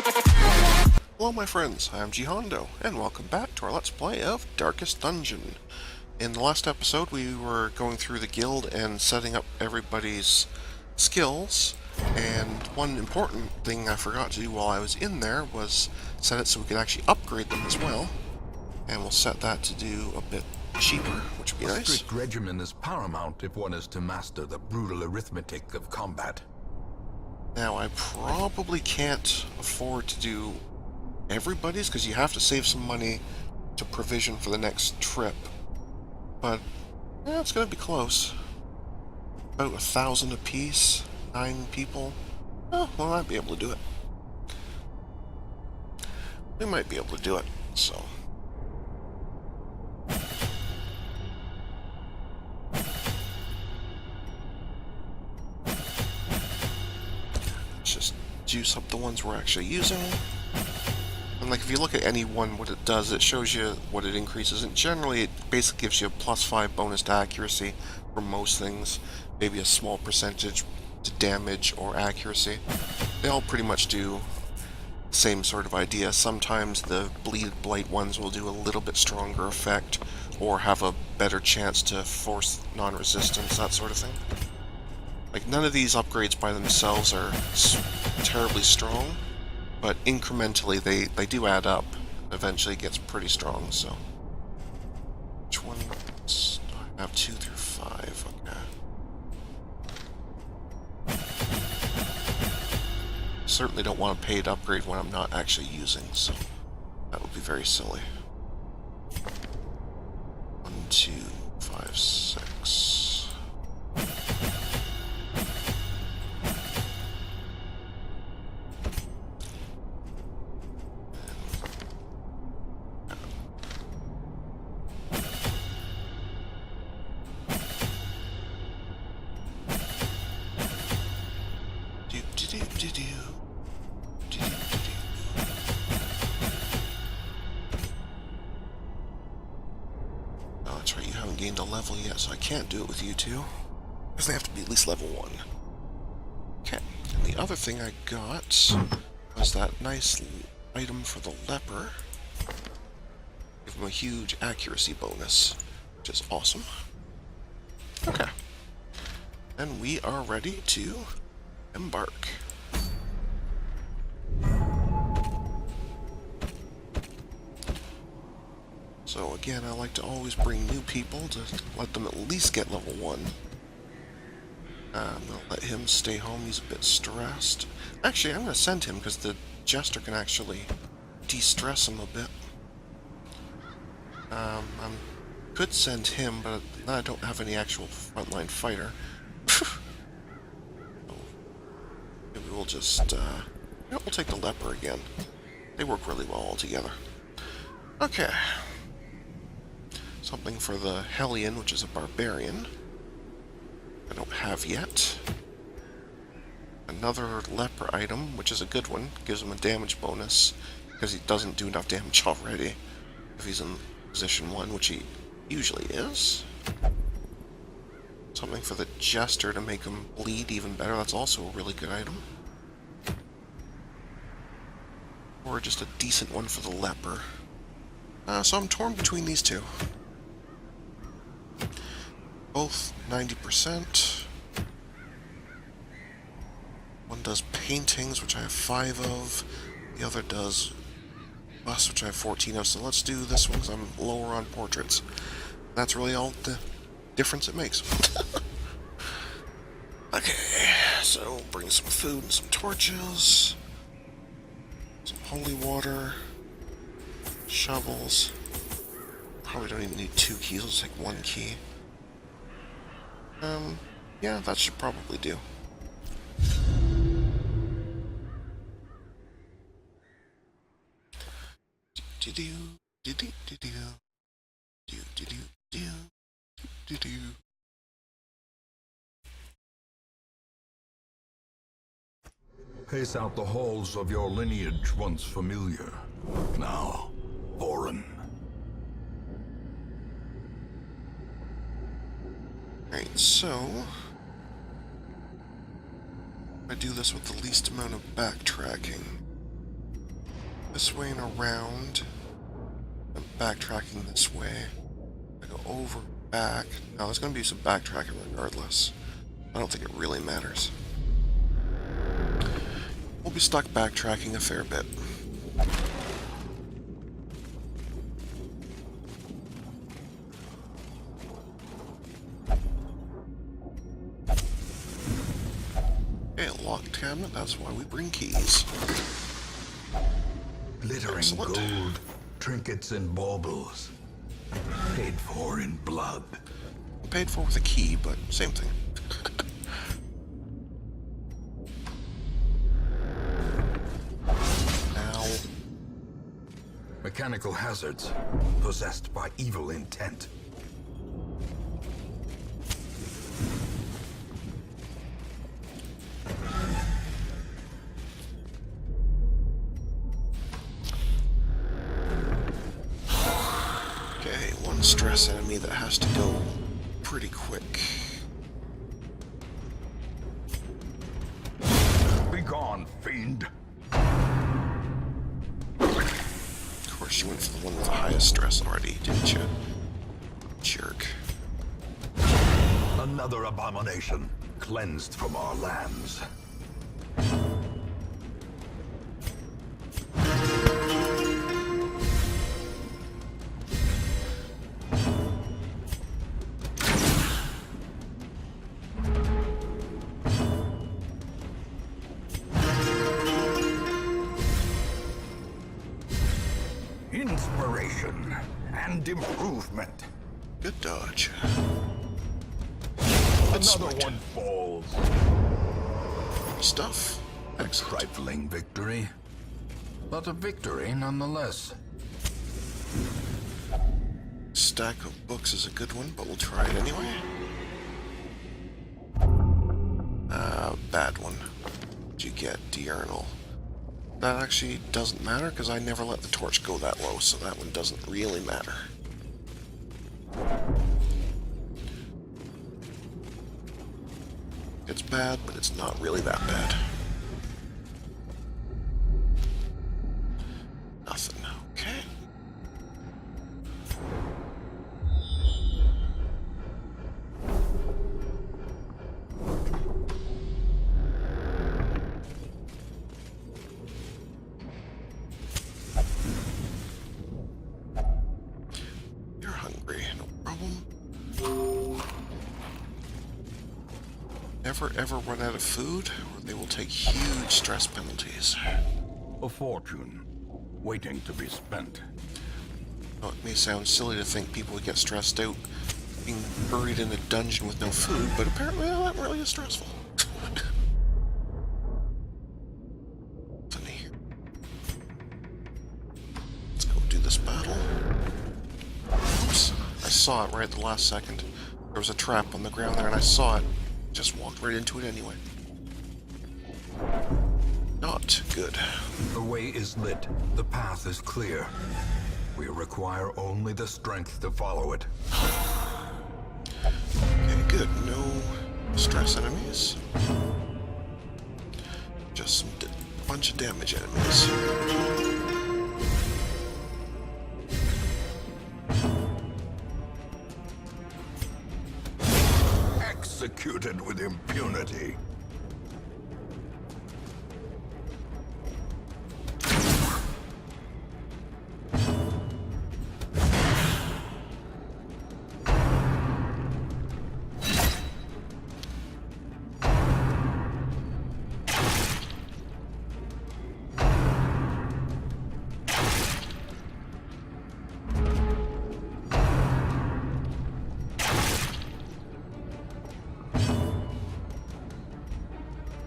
Hello my friends, I'm GHondo, and welcome back to our Let's Play of Darkest Dungeon. In the last episode we were going through the guild and setting up everybody's skills, and one important thing I forgot to do while I was in there was set it so we could actually upgrade them as well. And we'll set that to do a bit cheaper, which would be A nice. strict regimen is paramount if one is to master the brutal arithmetic of combat. Now I probably can't afford to do everybody's because you have to save some money to provision for the next trip. But yeah, it's going to be close. About 1,000 apiece, 9 people. Oh, we might be able to do it. We might be able to do it, so. Let's just juice up the ones we're actually using. And like if you look at any one, what it does, it shows you what it increases, and generally it basically gives you a +5 bonus to accuracy for most things, maybe a small percentage to damage or accuracy. They all pretty much do the same sort of idea. Sometimes the bleed blight ones will do a little bit stronger effect, or have a better chance to force non-resistance, that sort of thing. Like none of these upgrades by themselves are terribly strong, but incrementally they do add up. Eventually it gets pretty strong, so. Which one? I have 2 through 5, okay. Certainly don't want a paid upgrade when I'm not actually using, so that would be very silly. 1, 2, 5, 6. Oh, that's right, you haven't gained a level yet, so I can't do it with you two. Because they have to be at least level 1. Okay, and the other thing I got was that nice item for the leper. Give him a huge accuracy bonus, which is awesome. Okay. And we are ready to embark. So again, I like to always bring new people to let them at least get level 1. I'm going to let him stay home, he's a bit stressed. Actually, I'm going to send him because the jester can actually de-stress him a bit. I could send him, but I don't have any actual frontline fighter. Maybe we'll just, we'll take the leper again. They work really well all together. Okay. Something for the Hellion, which is a barbarian. I don't have yet. Another leper item, which is a good one. Gives him a damage bonus, because he doesn't do enough damage already. If he's in position 1, which he usually is. Something for the Jester to make him bleed even better. That's also a really good item. Or just a decent one for the leper. So I'm torn between these two. Both 90%. One does paintings, which I have 5 of. The other does busts, which I have 14 of. So let's do this one because I'm lower on portraits. That's really all the difference it makes. Okay, so bring some food and some torches. Some holy water. Shovels. Probably don't even need 2 keys, let's take 1 key. Yeah, that should probably do. Pace out the halls of your lineage once familiar, now foreign. Right, so I do this with the least amount of backtracking. this way and around. I'm backtracking this way. I go over, back. Now there's going to be some backtracking regardless. I don't think it really matters. We'll be stuck backtracking a fair bit. Okay, a locked cabinet, that's why we bring keys. Glittering Excellent. gold, trinkets and baubles. Paid for in blood. Paid for with a key, but same thing. Now, Mechanical hazards, possessed by evil intent. okay, one stress enemy that has to go pretty quick. Be gone, fiend. Of course, you went for the one with the highest stress already, didn't you? Jerk. Another abomination, cleansed from our lands. Inspiration and improvement. Good dodge. Another smite. one falls. Stuff. A Excellent. trifling victory, but a victory nonetheless. Stack of books is a good one, but we'll try it anyway. Bad one. What'd you get, diurnal? That actually doesn't matter because I never let the torch go that low, so that one doesn't really matter. It's bad, but it's not really that bad. Nothing. Okay. You're hungry, no problem. Never ever run out of food, or they will take huge stress penalties. A fortune, waiting to be spent. Now, it may sound silly to think people would get stressed out being buried in a dungeon with no food, but apparently that really is stressful. Funny. Let's go do this battle. Oops. I saw it right at the last second. There was a trap on the ground there, and I saw it. Just walked right into it anyway. Not good. The way is lit. The path is clear. We require only the strength to follow it. Okay, good. No stress enemies. Just some bunch of damage enemies. Executed with impunity.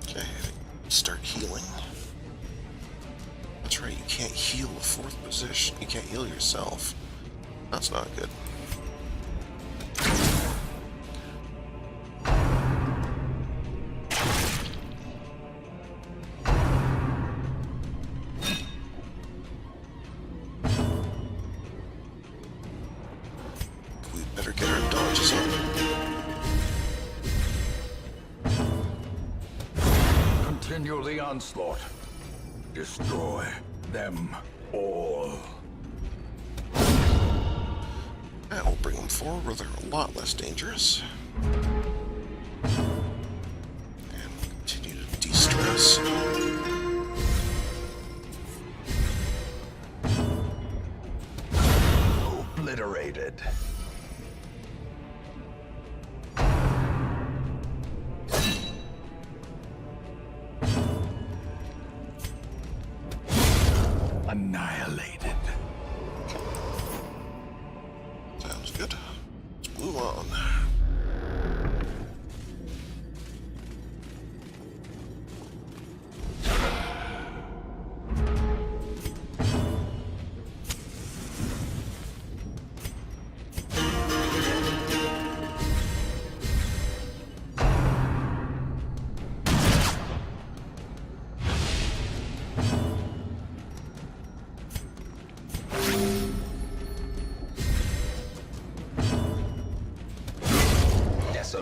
Okay, start healing. That's right, you can't heal the fourth position. You can't heal yourself. That's not good. We better get our dodges on. Continue the onslaught. Destroy them all. That will bring them forward where they're a lot less dangerous. And continue to de-stress. Obliterated. Annihilated. Sounds good. Let's move on.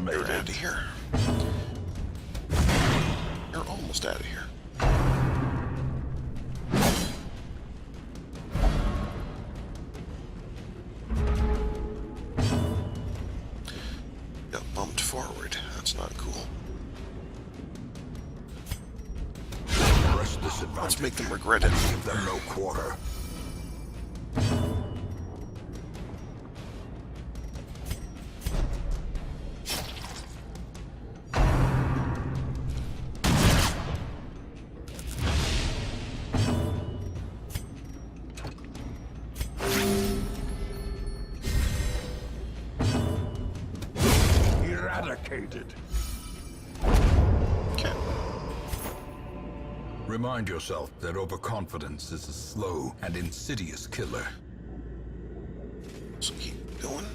You're out of here. You're almost out of here. Got bumped forward. That's not cool. Press this advantage. Let's make them regret it. Give them no quarter. Eradicated. Okay. Remind yourself that overconfidence is a slow and insidious killer. So keep going.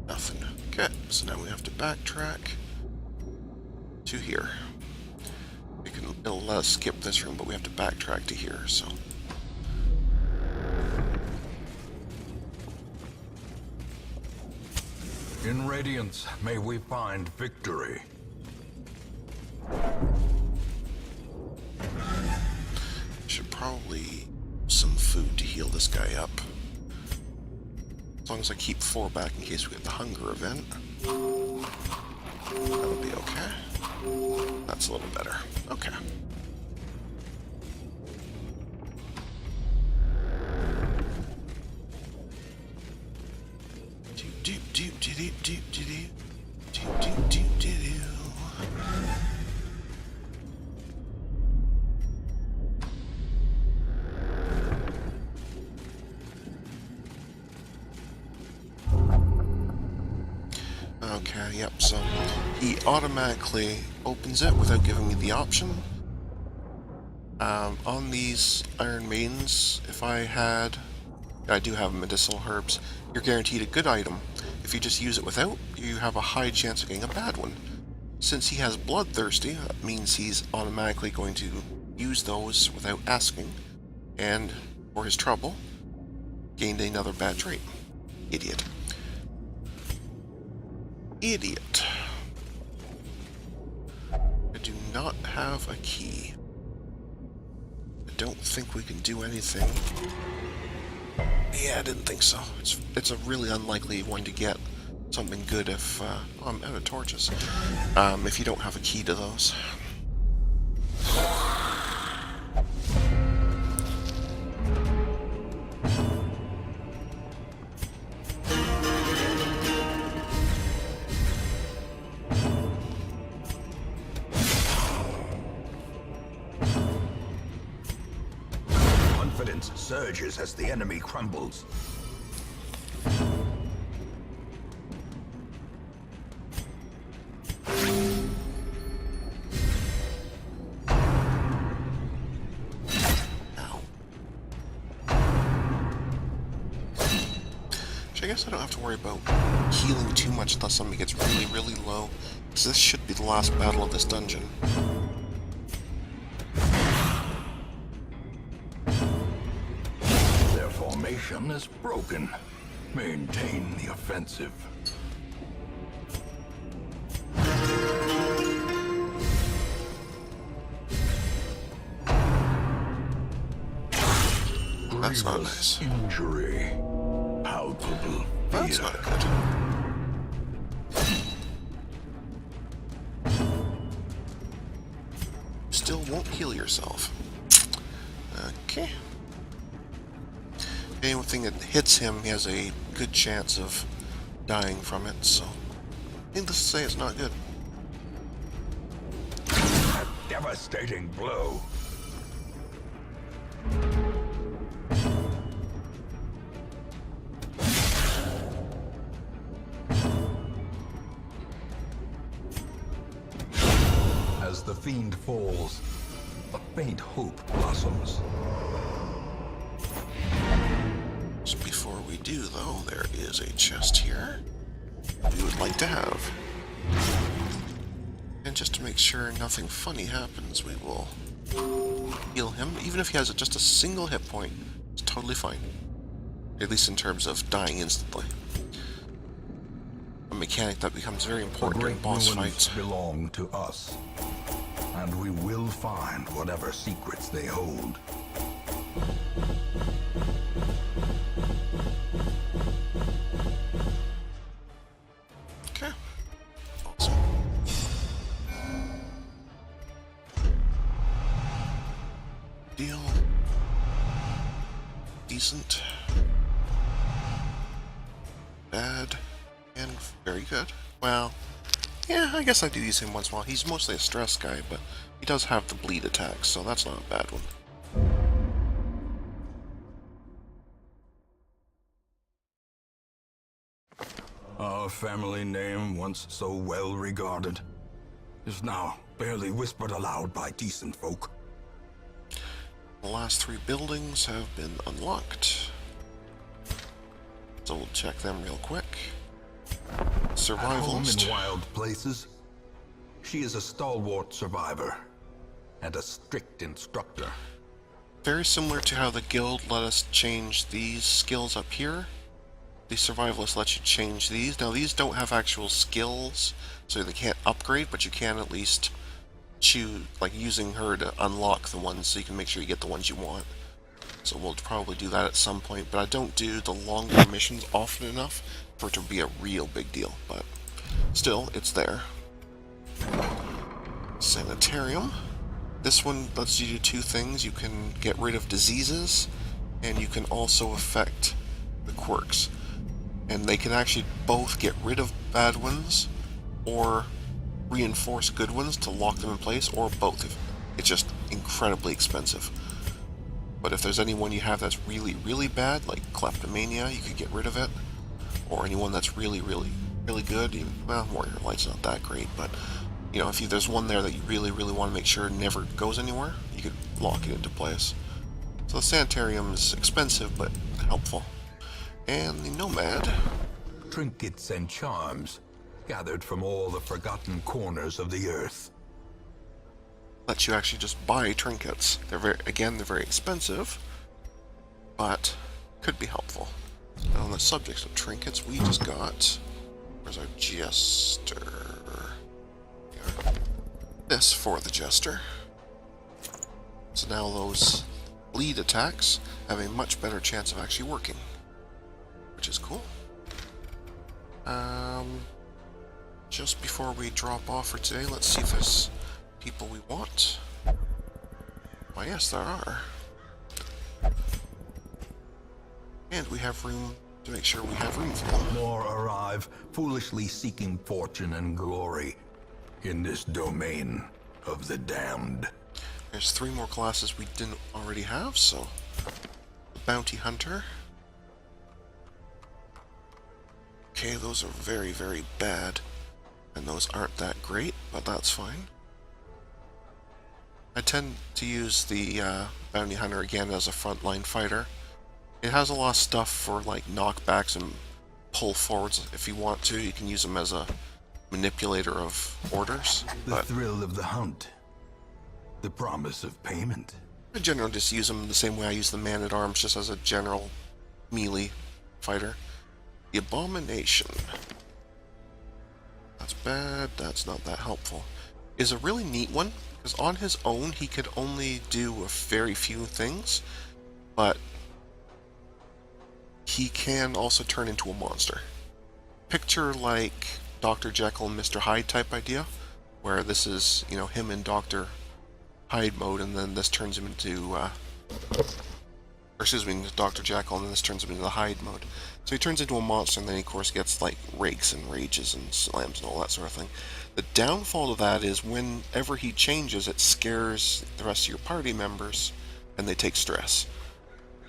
Nothing. Okay, so now we have to backtrack to here. It'll let us skip this room, but we have to backtrack to here, so. In Radiance, may we find victory. Should probably some food to heal this guy up. As long as I keep 4 back in case we get the hunger event. That'll be okay. That's a little better. Okay. Okay, yep, so he automatically opens it without giving me the option. On these Iron Maidens, if I do have medicinal herbs, you're guaranteed a good item. If you just use it without, you have a high chance of getting a bad one. Since he has Bloodthirsty, that means he's automatically going to use those without asking, and for his trouble, gained another bad trait. Idiot. Idiot. I do not have a key. I don't think we can do anything. Yeah, I didn't think so. It's a really unlikely one to get something good if I'm out of torches. If you don't have a key to those. Confidence surges as the enemy crumbles. I guess I don't have to worry about healing too much unless somebody gets really, really low, because this should be the last battle of this dungeon. Their formation is broken. Maintain the offensive. That's not nice. Grievous injury. Palpable That's fear. not good. Still won't heal yourself. Okay. Anything that hits him, he has a good chance of dying from it, so needless to say, it's not good. A devastating blow. As the fiend falls, a faint hope blossoms. Just before we do, though, there is a chest here we would like to have. And just to make sure nothing funny happens, we will heal him. Even if he has just a single hit point, it's totally fine. At least in terms of dying instantly. A mechanic that becomes very important in boss fights. Belong to us, and we will find whatever secrets they hold. Okay. Awesome. Deal. Decent. Bad. And very good. Well, yeah, I guess I do use him once in a while. He's mostly a stress guy, but he does have the bleed attacks, so that's not a bad one. Our family name, once so well regarded, is now barely whispered aloud by decent folk. The last 3 buildings have been unlocked. So we'll check them real quick. At home Survivalist. in wild places, she is a stalwart survivor and a strict instructor. Very similar to how the guild let us change these skills up here. The survivalist lets you change these. Now these don't have actual skills, so they can't upgrade, but you can at least choose, like using her to unlock the ones so you can make sure you get the ones you want. So we'll probably do that at some point, but I don't do the longer missions often enough for it to be a real big deal, but still, it's there. Sanitarium. This one lets you do 2 things. You can get rid of diseases, and you can also affect the quirks. And they can actually both get rid of bad ones, or reinforce good ones to lock them in place, or both. It's just incredibly expensive. But if there's anyone you have that's really, really bad, like kleptomania, you could get rid of it. Or anyone that's really, really, really good. Even, well, Warrior Light's not that great, but you know, if there's one there that you really, really want to make sure never goes anywhere, you could lock it into place. So the Sanitarium is expensive, but helpful. And the Nomad. Trinkets and charms gathered from all the forgotten corners of the earth. Lets you actually just buy trinkets. They're they're very expensive, but could be helpful. And on the subject of trinkets, we just got, where's our Jester? Here. This for the Jester. So now those bleed attacks have a much better chance of actually working, which is cool. Just before we drop off for today, let's see if there's people we want. Why, yes, there are. And we have room to make sure we have room for them. More arrive, foolishly seeking fortune and glory in this domain of the damned. There's 3 more classes we didn't already have, so the Bounty Hunter. Okay, those are very, very bad, and those aren't that great, but that's fine. I tend to use the Bounty Hunter again as a frontline fighter. It has a lot of stuff for like knockbacks and pull forwards. If you want to, you can use them as a manipulator of orders. The But thrill of the hunt. The promise of payment. I generally just use them the same way I use the Man-at-Arms, just as a general melee fighter. The Abomination. That's bad, that's not that helpful. Is a really neat one, because on his own he could only do a very few things, but he can also turn into a monster. Picture like Dr. Jekyll and Mr. Hyde type idea, where this is, you know, him in Dr. Hyde mode, and then this turns him into, or excuse me, Dr. Jekyll, and then this turns him into the Hyde mode. So he turns into a monster, and then he, of course, gets, like, rakes and rages and slams and all that sort of thing. The downfall to that is whenever he changes, it scares the rest of your party members, and they take stress.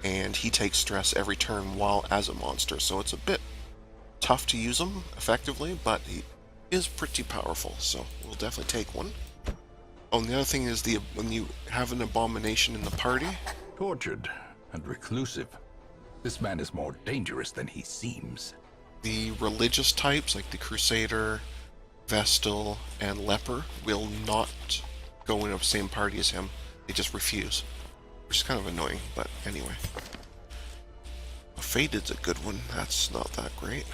And he takes stress every turn while as a monster, so it's a bit tough to use him effectively, but he is pretty powerful, so we'll definitely take one. Oh, and the other thing is when you have an abomination in the party. Tortured and reclusive. This man is more dangerous than he seems. The religious types, like the Crusader, Vestal, and Leper, will not go in the same party as him. They just refuse. Which is kind of annoying, but anyway. Fated's a good one. That's not that great.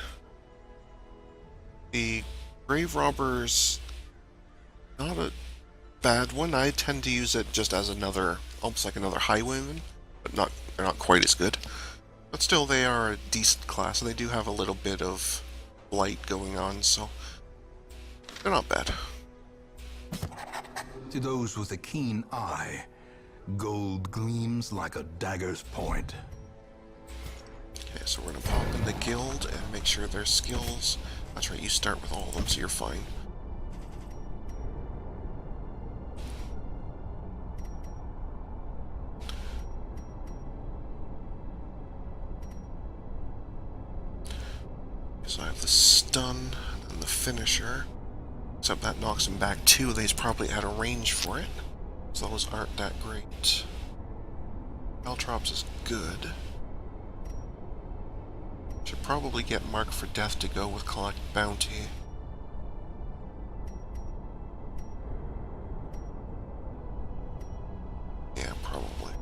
The Grave Robber's not a bad one. I tend to use it just as another, almost like another Highwayman, but they're not quite as good. But still, they are a decent class, and they do have a little bit of blight going on, so they're not bad. To those with a keen eye, gold gleams like a dagger's point. Okay, so we're going to pop in the guild and make sure their skills. That's right, you start with all of them, so you're fine. So I have the stun and the finisher. Except that knocks him back 2. He's probably out of range for it. So those aren't that great. Caltrops is good. Should probably get Mark for Death to go with Collect Bounty. Yeah, probably.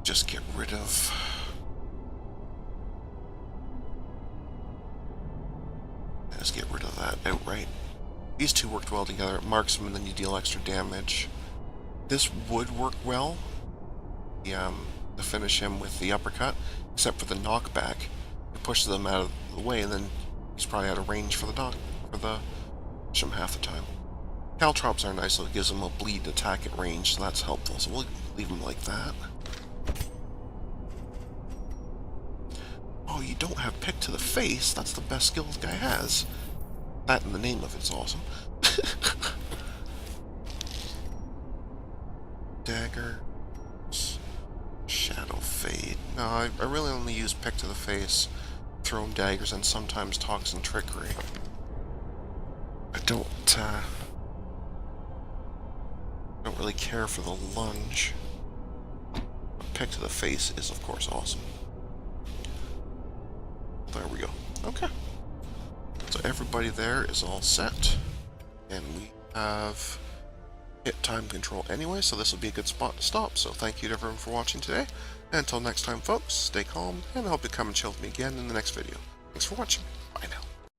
Just get rid of... Just get rid of that outright. These two worked well together. It marks them and then you deal extra damage. This would work well. To finish him with the uppercut, except for the knockback. It pushes them out of the way, and then he's probably out of range for the push him half the time. Caltrops are nice, so it gives him a bleed attack at range, so that's helpful. So we'll leave him like that. Oh, you don't have pick to the face. That's the best skill the guy has. That and the name of it's awesome. Dagger. Shadow Fade. No, I really only use pick to the face, thrown daggers, and sometimes toxin trickery. I don't really care for the lunge. But pick to the face is, of course, awesome. There we go. Okay. So everybody there is all set, and we have hit time control anyway, so this will be a good spot to stop. So thank you to everyone for watching today, and until next time folks, stay calm, and I hope you come and chill with me again in the next video. Thanks for watching. Bye now.